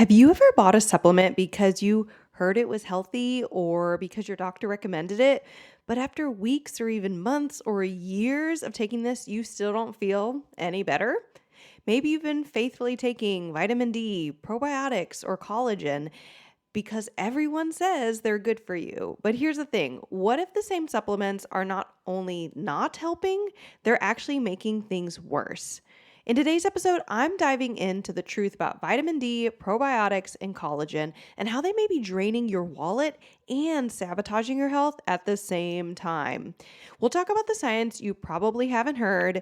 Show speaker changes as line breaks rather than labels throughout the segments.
Have you ever bought a supplement because you heard it was healthy or because your doctor recommended it, but after weeks or even months or years of taking this, you still don't feel any better? Maybe you've been faithfully taking vitamin D, probiotics, or collagen because everyone says they're good for you. But here's the thing, what if the same supplements are not only not helping, they're actually making things worse? In today's episode, I'm diving into the truth about vitamin D, probiotics, and collagen, and how they may be draining your wallet and sabotaging your health at the same time. We'll talk about the science you probably haven't heard,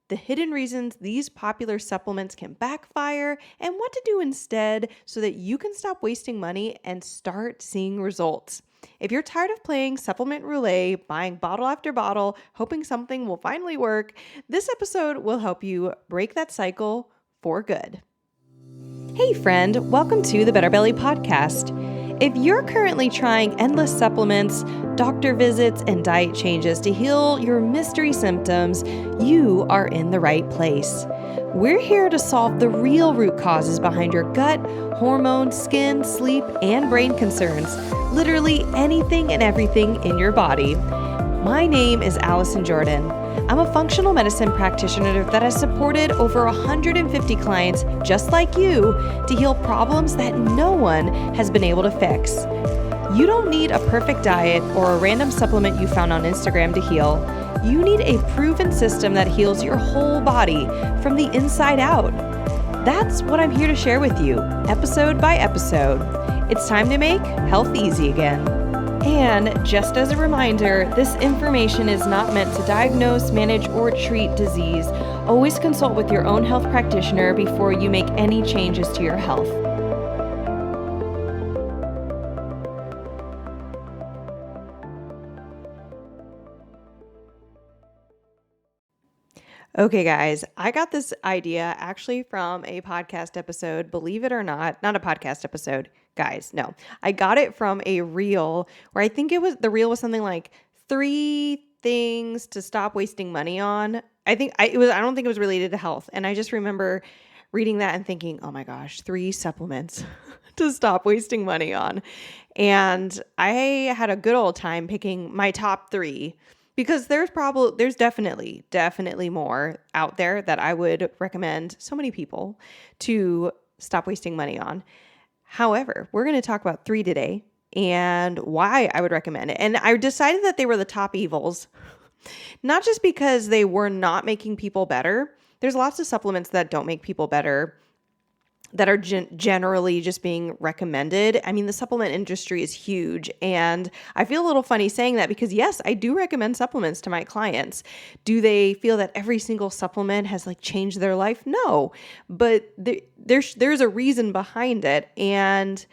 the hidden reasons these popular supplements can backfire, and what to do instead so that you can stop wasting money and start seeing results. If you're tired of playing supplement roulette, buying bottle after bottle, hoping something will finally work, this episode will help you break that cycle for good. Hey friend, welcome to the Better Belly Podcast. If you're currently trying endless supplements, doctor visits, and diet changes to heal your mystery symptoms, you are in the right place. We're here to solve the real root causes behind your gut, hormones, skin, sleep, and brain concerns. Literally anything and everything in your body. My name is Allison Jordan. I'm a functional medicine practitioner that has supported over 150 clients just like you to heal problems that no one has been able to fix. You don't need a perfect diet or a random supplement you found on Instagram to heal. You need a proven system that heals your whole body from the inside out. That's what I'm here to share with you, episode by episode. It's time to make health easy again. And just as a reminder, this information is not meant to diagnose, manage, or treat disease. Always consult with your own health practitioner before you make any changes to your health. Okay, guys, I got this idea actually from a podcast episode, believe it or not a podcast episode, guys. No, I got it from a reel where the reel was something like 3 things to stop wasting money on. I don't think it was related to health. And I just remember reading that and thinking, oh my gosh, 3 supplements to stop wasting money on. And I had a good old time picking my top 3. Because there's definitely more out there that I would recommend so many people to stop wasting money on. However, we're going to talk about 3 today and why I would recommend it. And I decided that they were the top evils, not just because they were not making people better. There's lots of supplements that don't make people better that are generally just being recommended. I mean, the supplement industry is huge, and I feel a little funny saying that because yes, I do recommend supplements to my clients. Do they feel that every single supplement has changed their life? No, but there's a reason behind it, and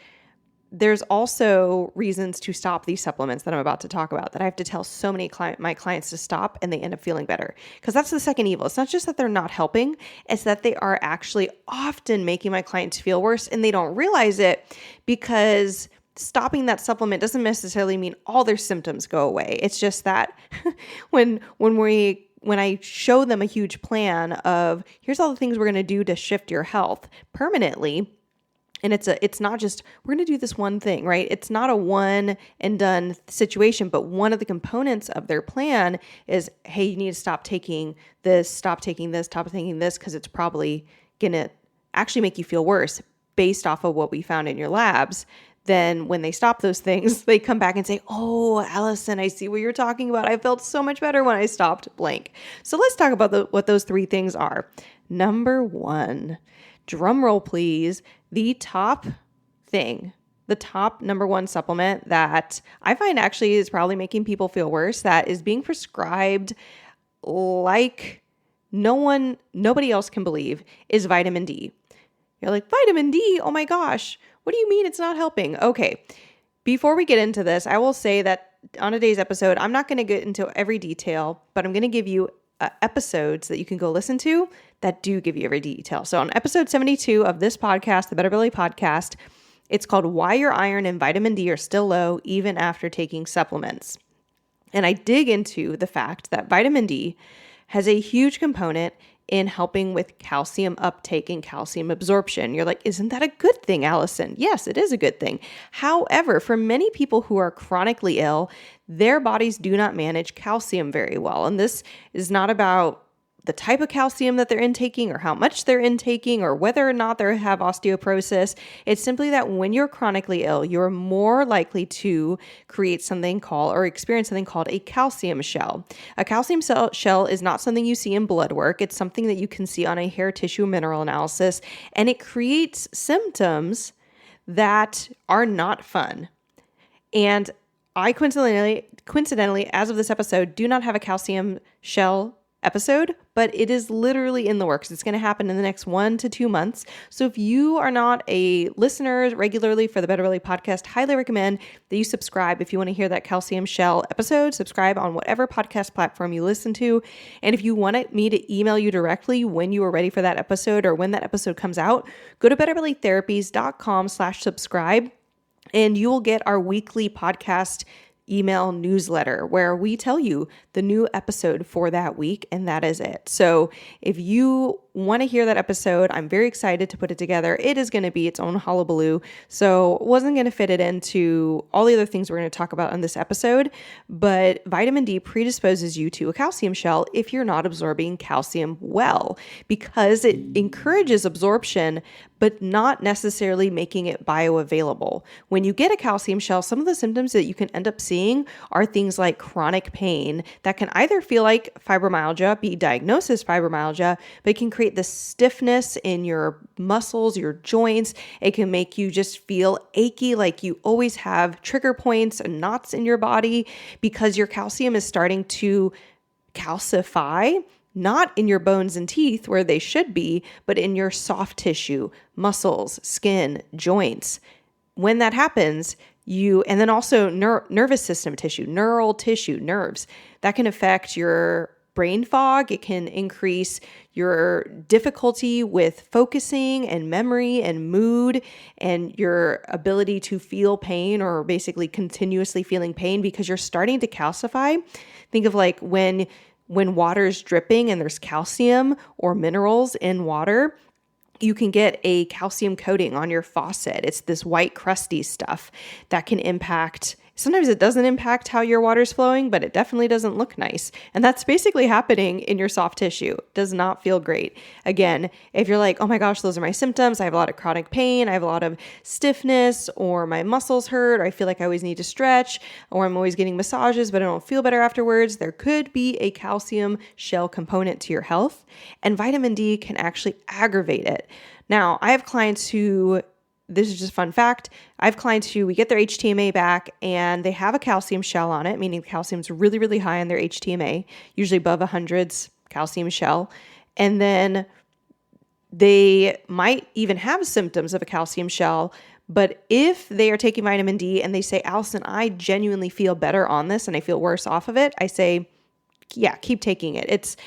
there's also reasons to stop these supplements that I'm about to talk about that I have to tell so many my clients to stop, and they end up feeling better. Because that's the second evil. It's not just that they're not helping, it's that they are actually often making my clients feel worse, and they don't realize it because stopping that supplement doesn't necessarily mean all their symptoms go away. It's just that when I show them a huge plan of here's all the things we're going to do to shift your health permanently. And it's not just, we're going to do this one thing, right? It's not a one and done situation, but one of the components of their plan is, hey, you need to stop taking this, because it's probably going to actually make you feel worse based off of what we found in your labs. Then when they stop those things, they come back and say, oh, Allison, I see what you're talking about. I felt so much better when I stopped blank. So let's talk about what those 3 things are. Number 1, drum roll, please. The top number 1 supplement that I find actually is probably making people feel worse, that is being prescribed like nobody else can believe, is vitamin D. You're like, vitamin D? Oh my gosh, what do you mean it's not helping? Okay, before we get into this, I will say that on today's episode, I'm not going to get into every detail, but I'm going to give you episodes that you can go listen to that do give you every detail. So on episode 72 of this podcast, the Better Belly Podcast, it's called Why Your Iron and Vitamin D Are Still Low Even After Taking Supplements. And I dig into the fact that vitamin D has a huge component in helping with calcium uptake and calcium absorption. You're like, isn't that a good thing, Allison? Yes, it is a good thing. However, for many people who are chronically ill, their bodies do not manage calcium very well. And this is not about the type of calcium that they're intaking or how much they're intaking or whether or not they have osteoporosis. It's simply that when you're chronically ill, you're more likely to create something called or experience something called a calcium shell. A calcium shell is not something you see in blood work. It's something that you can see on a hair tissue mineral analysis, and it creates symptoms that are not fun. And I coincidentally, as of this episode, do not have a calcium shell episode, but it is literally in the works. It's going to happen in the next 1 to 2 months. So if you are not a listener regularly for the Better Belly podcast, highly recommend that you subscribe. If you want to hear that calcium shell episode, subscribe on whatever podcast platform you listen to. And if you want me to email you directly when you are ready for that episode or when that episode comes out, go to betterbellytherapies.com/subscribe. And you will get our weekly podcast email newsletter where we tell you the new episode for that week, and that is it. So if you want to hear that episode, I'm very excited to put it together. It is going to be its own hullabaloo, so wasn't going to fit it into all the other things we're going to talk about on this episode, but vitamin D predisposes you to a calcium shell if you're not absorbing calcium well, because it encourages absorption, but not necessarily making it bioavailable. When you get a calcium shell, some of the symptoms that you can end up seeing are things like chronic pain that can either feel like fibromyalgia, be diagnosed as fibromyalgia, but it can create this stiffness in your muscles, your joints. It can make you just feel achy, like you always have trigger points and knots in your body because your calcium is starting to calcify, not in your bones and teeth where they should be, but in your soft tissue, muscles, skin, joints. When that happens, and then also nervous system tissue, neural tissue, nerves, that can affect your brain fog. It can increase your difficulty with focusing and memory and mood and your ability to feel pain or basically continuously feeling pain because you're starting to calcify. Think of like when water's dripping and there's calcium or minerals in water, you can get a calcium coating on your faucet. It's this white crusty stuff that can impact. Sometimes it doesn't impact how your water's flowing, but it definitely doesn't look nice. And that's basically happening in your soft tissue. It does not feel great. Again, if you're like, oh my gosh, those are my symptoms. I have a lot of chronic pain. I have a lot of stiffness, or my muscles hurt, or I feel like I always need to stretch, or I'm always getting massages, but I don't feel better afterwards. There could be a calcium shell component to your health, and vitamin D can actually aggravate it. Now, I have clients who, this is just a fun fact, I have clients who we get their HTMA back and they have a calcium shell on it, meaning the calcium's really, really high on their HTMA, usually above 100s calcium shell. And then they might even have symptoms of a calcium shell, but if they are taking vitamin D and they say, Allison, I genuinely feel better on this and I feel worse off of it, I say, yeah, keep taking it. It's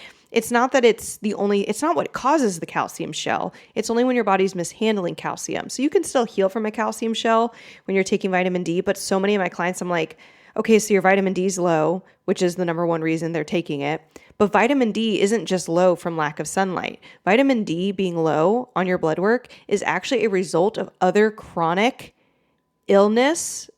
not that it's not what causes the calcium shell. It's only when your body's mishandling calcium. So you can still heal from a calcium shell when you're taking vitamin D, but so many of my clients, I'm like, okay, so your vitamin D is low, which is the number one reason they're taking it. But vitamin D isn't just low from lack of sunlight. Vitamin D being low on your blood work is actually a result of other chronic illness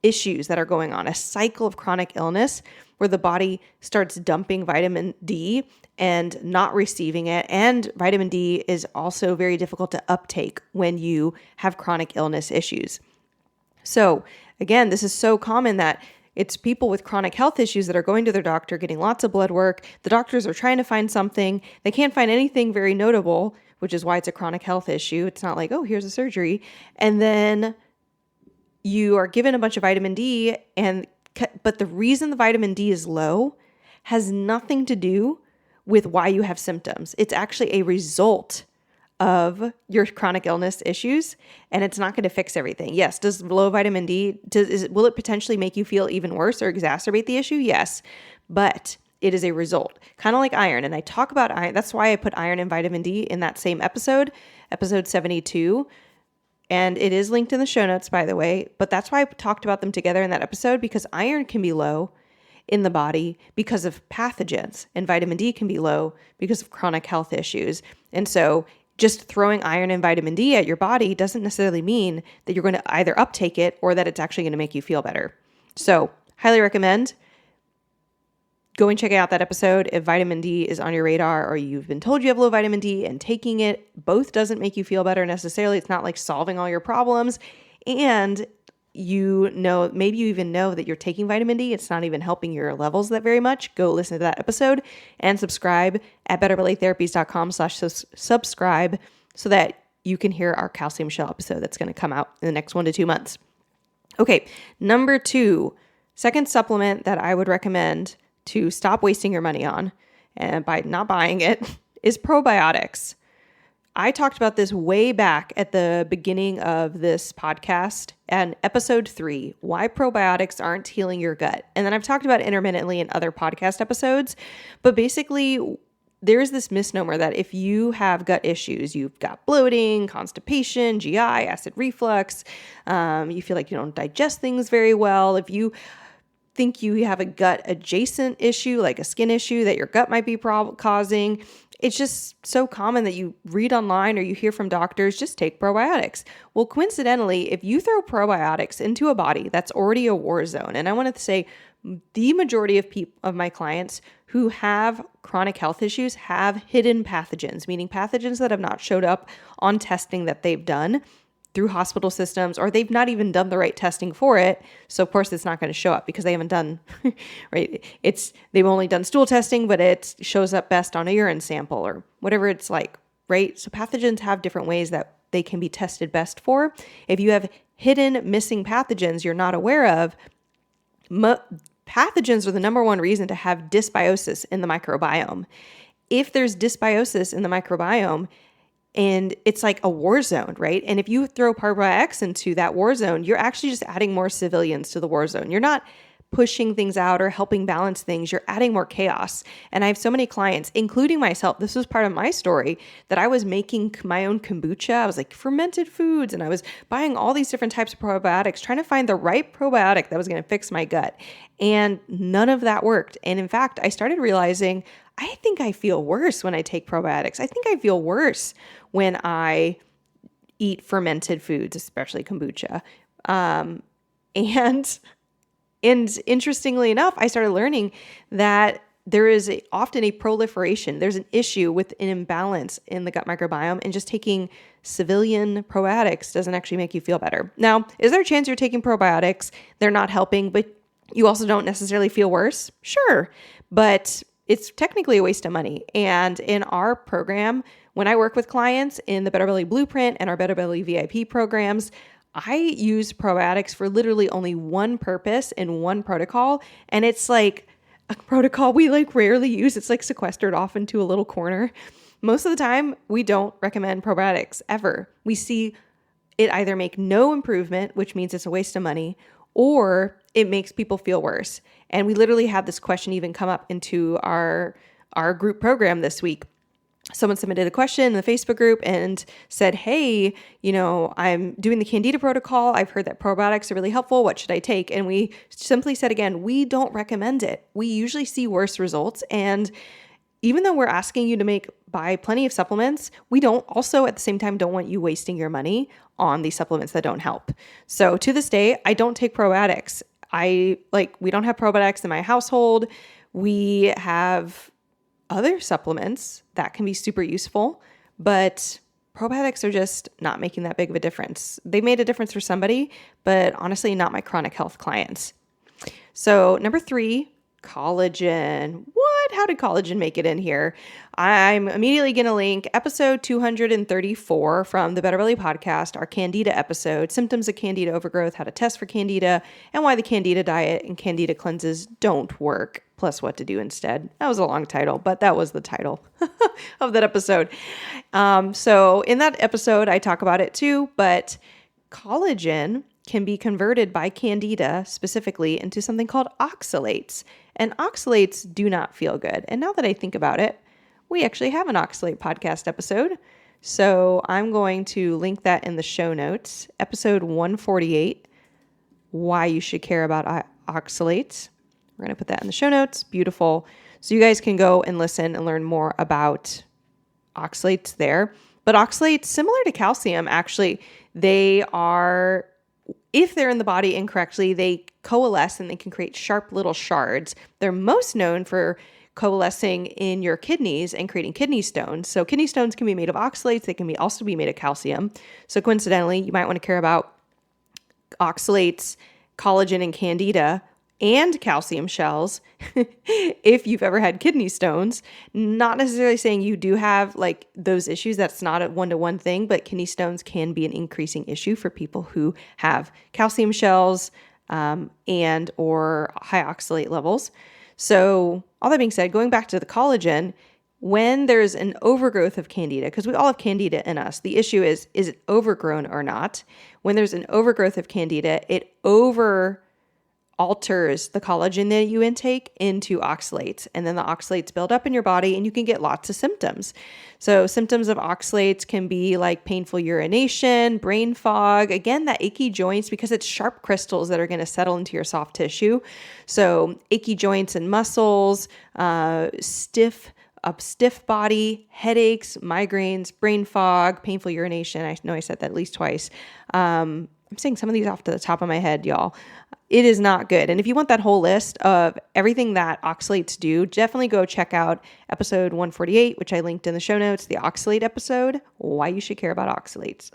issues that are going on, a cycle of chronic illness where the body starts dumping vitamin D and not receiving it. And vitamin D is also very difficult to uptake when you have chronic illness issues. So again, this is so common that it's people with chronic health issues that are going to their doctor, getting lots of blood work. The doctors are trying to find something. They can't find anything very notable, which is why it's a chronic health issue. It's not like, oh, here's a surgery. And then you are given a bunch of vitamin D, but the reason the vitamin D is low has nothing to do with why you have symptoms. It's actually a result of your chronic illness issues, and it's not going to fix everything. Yes, does low vitamin D, will it potentially make you feel even worse or exacerbate the issue? Yes, but it is a result. Kind of like iron, and I talk about iron. That's why I put iron and vitamin D in that same episode 72, and it is linked in the show notes, by the way, but that's why I talked about them together in that episode, because iron can be low in the body because of pathogens, and vitamin D can be low because of chronic health issues. And so just throwing iron and vitamin D at your body doesn't necessarily mean that you're going to either uptake it or that it's actually going to make you feel better. So highly recommend go and check out that episode if vitamin D is on your radar or you've been told you have low vitamin D and taking it both doesn't make you feel better necessarily. It's not like solving all your problems. And maybe you even know that you're taking vitamin D. It's not even helping your levels that very much. Go listen to that episode and subscribe at betterrelatetherapies.com/subscribe so that you can hear our calcium shell episode that's going to come out in the next 1 to 2 months. Okay, number 2, second supplement that I would recommend to stop wasting your money on, and by not buying it, is probiotics. I talked about this way back at the beginning of this podcast and episode 3, why probiotics aren't healing your gut. And then I've talked about it intermittently in other podcast episodes, but basically there's this misnomer that if you have gut issues, you've got bloating, constipation, GI, acid reflux, you feel like you don't digest things very well, if you think you have a gut adjacent issue, like a skin issue that your gut might be causing, it's just so common that you read online or you hear from doctors, just take probiotics. Well, coincidentally, if you throw probiotics into a body that's already a war zone, and I want to say the majority of my clients who have chronic health issues have hidden pathogens, meaning pathogens that have not showed up on testing that they've done through hospital systems, or they've not even done the right testing for it. So of course it's not going to show up because they haven't done, right? They've only done stool testing, but it shows up best on a urine sample or whatever it's like, right? So pathogens have different ways that they can be tested best for. If you have hidden missing pathogens you're not aware of, pathogens are the number one reason to have dysbiosis in the microbiome. If there's dysbiosis in the microbiome, and it's like a war zone, right? And if you throw probiotics into that war zone, you're actually just adding more civilians to the war zone. You're not pushing things out or helping balance things. You're adding more chaos. And I have so many clients, including myself. This was part of my story that I was making my own kombucha. I was like fermented foods, and I was buying all these different types of probiotics, trying to find the right probiotic that was going to fix my gut. And none of that worked. And in fact, I started realizing I think I feel worse when I take probiotics. I think I feel worse when I eat fermented foods, especially kombucha. And interestingly enough, I started learning that there is often a proliferation. There's an issue with an imbalance in the gut microbiome, and just taking civilian probiotics doesn't actually make you feel better. Now, is there a chance you're taking probiotics, they're not helping, but you also don't necessarily feel worse? Sure, but it's technically a waste of money. And in our program, when I work with clients in the Better Belly Blueprint and our Better Belly VIP programs, I use probiotics for literally only one purpose in one protocol. And it's like a protocol we like rarely use. It's like sequestered off into a little corner. Most of the time, we don't recommend probiotics ever. We see it either make no improvement, which means it's a waste of money, or it makes people feel worse. And we literally had this question even come up into our group program this week. Someone submitted a question in the Facebook group and said, hey, I'm doing the Candida protocol. I've heard that probiotics are really helpful. What should I take? And we simply said, again, we don't recommend it. We usually see worse results. And even though we're asking you to buy plenty of supplements, we don't also at the same time don't want you wasting your money on these supplements that don't help. So to this day, I don't take probiotics. We don't have probiotics in my household. We have other supplements that can be super useful, but probiotics are just not making that big of a difference. They made a difference for somebody, but honestly, not my chronic health clients. So number 3, collagen. What? How did collagen make it in here? I'm immediately going to link episode 234 from the Better Belly podcast, our Candida episode, symptoms of Candida overgrowth, how to test for Candida, and why the Candida diet and Candida cleanses don't work, plus what to do instead. That was a long title, but that was the title of that episode. So in that episode, I talk about it too, but collagen can be converted by Candida specifically into something called oxalates. And oxalates do not feel good. And now that I think about it, we actually have an oxalate podcast episode. So I'm going to link that in the show notes. Episode 148, why you should care about oxalates. We're going to put that in the show notes. Beautiful. So you guys can go and listen and learn more about oxalates there. But oxalates, similar to calcium, actually, they are, if they're in the body incorrectly, they coalesce and they can create sharp little shards. They're most known for coalescing in your kidneys and creating kidney stones. So kidney stones can be made of oxalates. They can also be made of calcium. So coincidentally, you might want to care about oxalates, collagen and candida, and calcium shells if you've ever had kidney stones. Not necessarily saying you do have like those issues. That's not a one-to-one thing, but kidney stones can be an increasing issue for people who have calcium shells and or high oxalate levels. So all that being said, going back to the collagen, when there's an overgrowth of candida, because we all have candida in us, the issue is it overgrown or not? When there's an overgrowth of candida, it alters the collagen that you intake into oxalates, and then the oxalates build up in your body and you can get lots of symptoms. So symptoms of oxalates can be like painful urination, brain fog, again, that achy joints, because it's sharp crystals that are going to settle into your soft tissue. So achy joints and muscles, stiff body, headaches, migraines, brain fog, painful urination. I know I said that at least twice. I'm saying some of these off to the top of my head, y'all. It is not good. And if you want that whole list of everything that oxalates do, definitely go check out episode 148, which I linked in the show notes, the oxalate episode, why you should care about oxalates.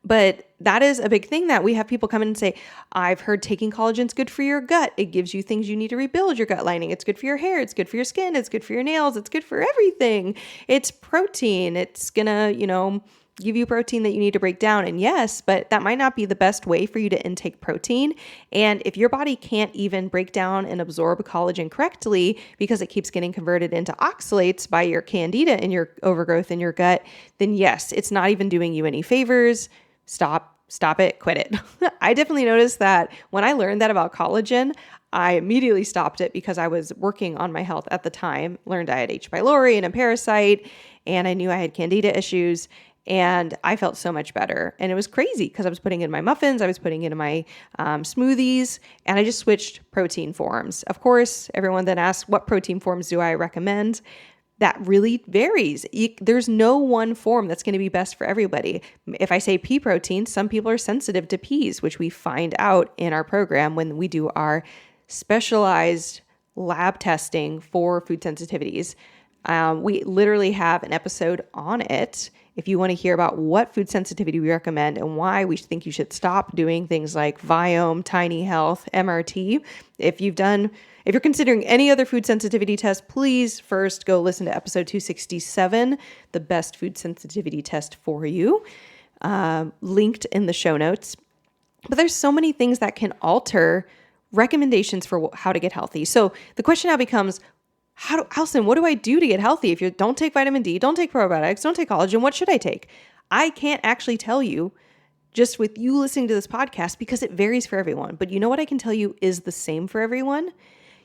But that is a big thing that we have people come in and say, I've heard taking collagen is good for your gut. It gives you things you need to rebuild your gut lining. It's good for your hair. It's good for your skin. It's good for your nails. It's good for everything. It's protein. It's going to, give you protein that you need to break down. And yes, but that might not be the best way for you to intake protein. And if your body can't even break down and absorb collagen correctly because it keeps getting converted into oxalates by your candida and your overgrowth in your gut, then yes, it's not even doing you any favors. Stop it, quit it. I definitely noticed that when I learned that about collagen, I immediately stopped it because I was working on my health at the time, learned I had H. pylori and a parasite, and I knew I had candida issues. And I felt so much better. And it was crazy because I was putting in my muffins, I was putting in my smoothies, and I just switched protein forms. Of course, everyone then asks, what protein forms do I recommend? That really varies. There's no one form that's going to be best for everybody. If I say pea protein, some people are sensitive to peas, which we find out in our program when we do our specialized lab testing for food sensitivities. We literally have an episode on it. If you want to hear about what food sensitivity we recommend and why we think you should stop doing things like Viome, Tiny Health, MRT, if you're considering any other food sensitivity test, please first go listen to episode 267, the best food sensitivity test for you, linked in the show notes. But there's so many things that can recommendations for how to get healthy. So the question now becomes, Allison, what do I do to get healthy? If you don't take vitamin D, don't take probiotics, don't take collagen, what should I take? I can't actually tell you just with you listening to this podcast because it varies for everyone. But you know what I can tell you is the same for everyone?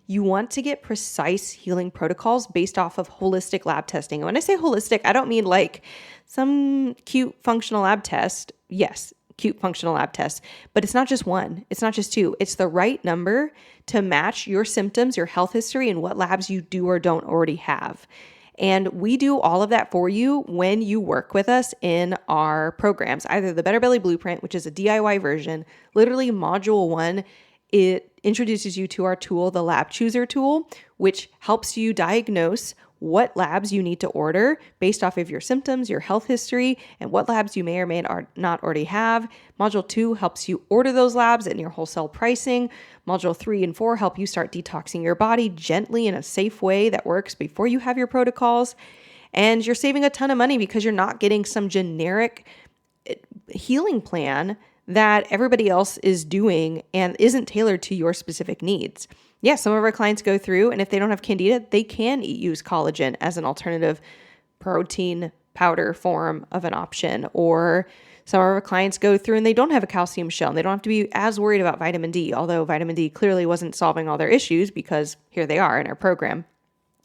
You want to get precise healing protocols based off of holistic lab testing. And when I say holistic, I don't mean like some cute functional lab test. Yes, cute functional lab test, but it's not just one. It's not just two. It's the right number to match your symptoms, your health history, and what labs you do or don't already have. And we do all of that for you when you work with us in our programs, either the Better Belly Blueprint, which is a DIY version, literally module 1, it introduces you to our tool, the Lab Chooser tool, which helps you diagnose what labs you need to order based off of your symptoms, your health history, and what labs you may or may not already have. Module 2 helps you order those labs and your wholesale pricing. Module 3 and 4 help you start detoxing your body gently in a safe way that works before you have your protocols. And you're saving a ton of money because you're not getting some generic healing plan that everybody else is doing and isn't tailored to your specific needs. Yeah, some of our clients go through, and if they don't have candida, they can use collagen as an alternative protein powder form of an option. Or some of our clients go through and they don't have a calcium shell, and they don't have to be as worried about vitamin D, although vitamin D clearly wasn't solving all their issues because here they are in our program.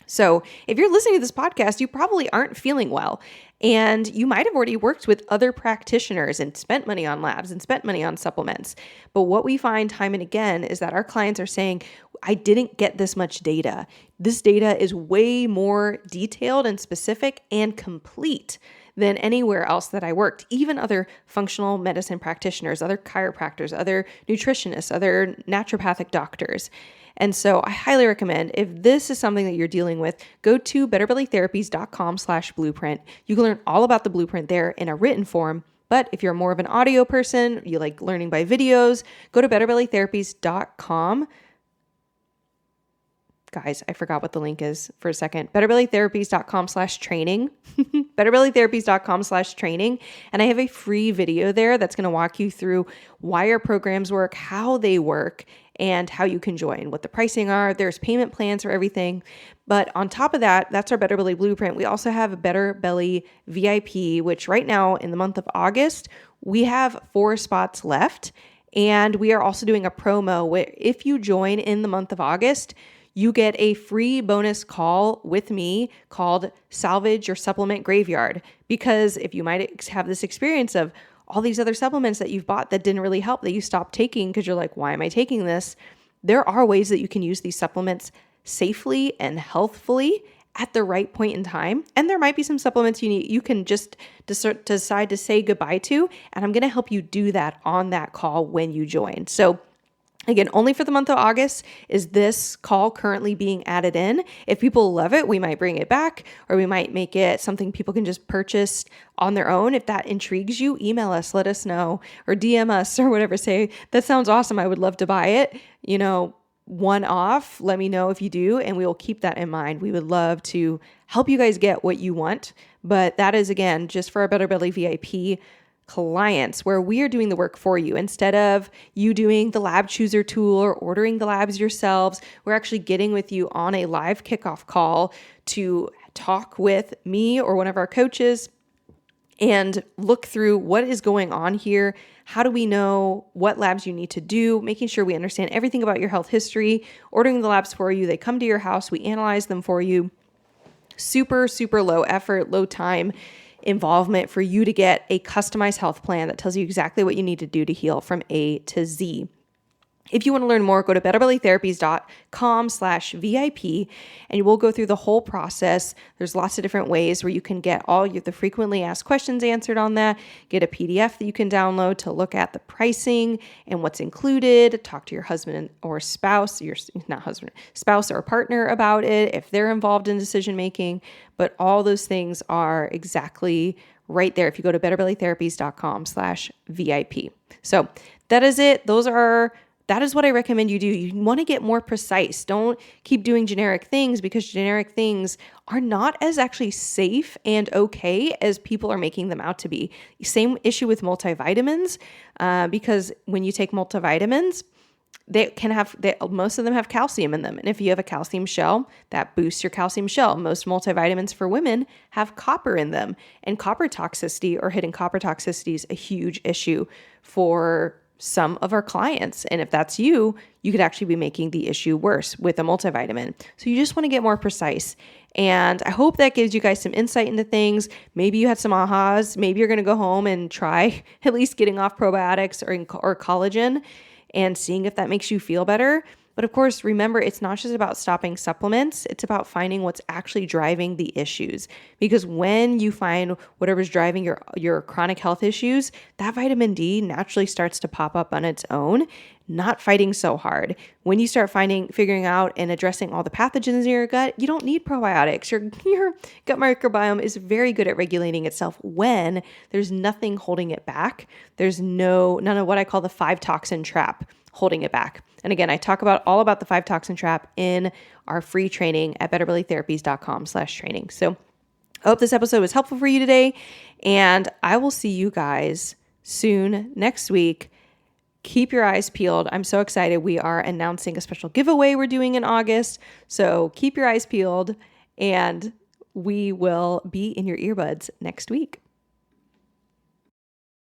So if you're listening to this podcast, you probably aren't feeling well. And you might have already worked with other practitioners and spent money on labs and spent money on supplements. But what we find time and again is that our clients are saying, I didn't get this much data. This data is way more detailed and specific and complete than anywhere else that I worked, even other functional medicine practitioners, other chiropractors, other nutritionists, other naturopathic doctors. And so I highly recommend, if this is something that you're dealing with, go to betterbellytherapies.com/blueprint. You can learn all about the blueprint there in a written form. But if you're more of an audio person, you like learning by videos, go to betterbellytherapies.com. Guys, I forgot what the link is for a second. betterbellytherapies.com/training. betterbellytherapies.com/training. And I have a free video there that's going to walk you through why our programs work, how they work, and how you can join, what the pricing are. There's payment plans for everything. But on top of that, that's our Better Belly Blueprint. We also have a Better Belly VIP, which right now in the month of August, we have 4 spots left. And we are also doing a promo where if you join in the month of August, you get a free bonus call with me called Salvage Your Supplement Graveyard. Because if you might have this experience of all these other supplements that you've bought that didn't really help, that you stopped taking because you're like, why am I taking this? There are ways that you can use these supplements safely and healthfully at the right point in time. And there might be some supplements you can just decide to say goodbye to. And I'm going to help you do that on that call when you join. So again, only for the month of August is this call currently being added in. If people love it, we might bring it back, or we might make it something people can just purchase on their own. If that intrigues you, email us, let us know, or DM us or whatever. Say, that sounds awesome. I would love to buy it. One off, let me know if you do, and we will keep that in mind. We would love to help you guys get what you want. But that is, again, just for our Better Belly VIP clients, where we are doing the work for you. Instead of you doing the lab chooser tool or ordering the labs yourselves, we're actually getting with you on a live kickoff call to talk with me or one of our coaches and look through what is going on here. How do we know what labs you need to do? Making sure we understand everything about your health history, ordering the labs for you. They come to your house. We analyze them for you. Super, super low effort, low time involvement for you to get a customized health plan that tells you exactly what you need to do to heal from A to Z. If you want to learn more, go to betterbellytherapies.com/VIP and we'll go through the whole process. There's lots of different ways where you can get all the frequently asked questions answered on that, get a PDF that you can download to look at the pricing and what's included, talk to your husband or spouse, spouse or partner about it if they're involved in decision making. But all those things are exactly right there if you go to betterbellytherapies.com/VIP. So that is it. That is what I recommend you do. You want to get more precise. Don't keep doing generic things, because generic things are not as actually safe and okay as people are making them out to be. Same issue with multivitamins, because when you take multivitamins, most of them have calcium in them. And if you have a calcium shell, that boosts your calcium shell. Most multivitamins for women have copper in them. And copper toxicity or hidden copper toxicity is a huge issue for some of our clients. And if that's you could actually be making the issue worse with a multivitamin. So you just want to get more precise. And I hope that gives you guys some insight into things. Maybe you had some ahas. Maybe you're going to go home and try at least getting off probiotics or collagen and seeing if that makes you feel better. But of course, remember, it's not just about stopping supplements. It's about finding what's actually driving the issues. Because when you find whatever's driving your chronic health issues, that vitamin D naturally starts to pop up on its own, not fighting so hard. When you start figuring out and addressing all the pathogens in your gut, you don't need probiotics. Your gut microbiome is very good at regulating itself when there's nothing holding it back. There's none of what I call the 5 toxin trap holding it back. And again, I talk all about the 5 toxin trap in our free training at betterbellytherapies.com/training. So I hope this episode was helpful for you today, and I will see you guys soon next week. Keep your eyes peeled. I'm so excited. We are announcing a special giveaway we're doing in August. So keep your eyes peeled, and we will be in your earbuds next week.